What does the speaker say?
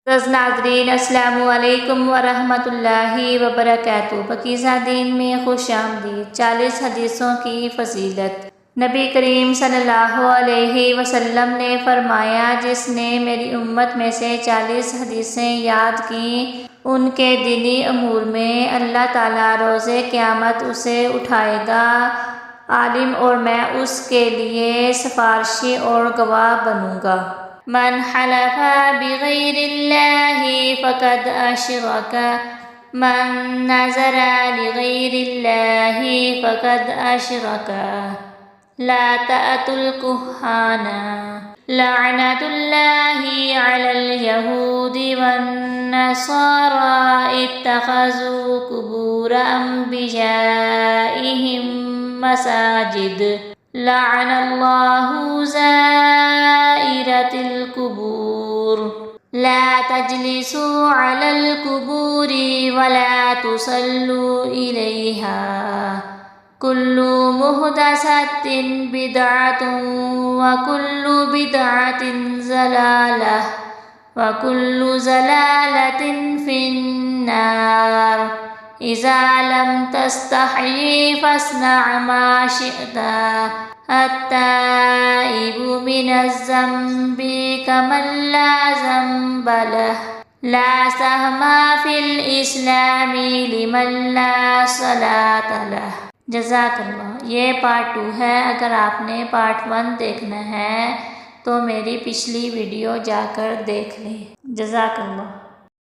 नाज़रीन अस्सलामु अलैकुम वरहमतुल्लाहि वबरकातुहू। पाकीज़ा दीन में खुश आमदीद। 40 हदीसों की फजीलत। नबी करीम सल्लल्लाहु अलैहि वसल्लम ने फरमाया, जिसने मेरी उम्मत में से 40 हदीसें याद की, उनके दीनी अमूर में अल्लाह ताला रोज़े क़यामत उसे उठाएगा आलिम, और मैं उसके लिए सिफारिशी और गवाह बनूँगा। मन हलफ़ा बिग़ैरिल्लाहि फ़क़द अशरका, मन नज़रा लिग़ैरिल्लाहि फ़क़द अशरका। ला तअतुल कुहाना लअनतुल्लाहि अलल यहूदी वन्नसारा इत्तख़ज़ू कुबूर अंबियाइहिम मसाजिद। लअनल्लाहु ज़ाइरतिल कुबूर। ला तजलिसू अलल कुबूरी वला तुसल्लू इलैहा। कुल्लु मुहदसतिन बिदअतुन व कुल्लु बिदअतिन ज़लालह व कुल्लु ज़लालतिन फिन्नार। इज़ा लम तस्तही फस्ना' मा शि'ता। अत्ताइबु मिनज़्ज़ंबि कमन ला ज़ंब लह। ला सहमा फिल इस्लामी लिमन ला सलात लह। जज़ाकल्लाह। ये पार्ट 2 है। अगर आपने पार्ट 1 देखना है तो मेरी पिछली वीडियो जाकर देख लें। जज़ाकल्लाह।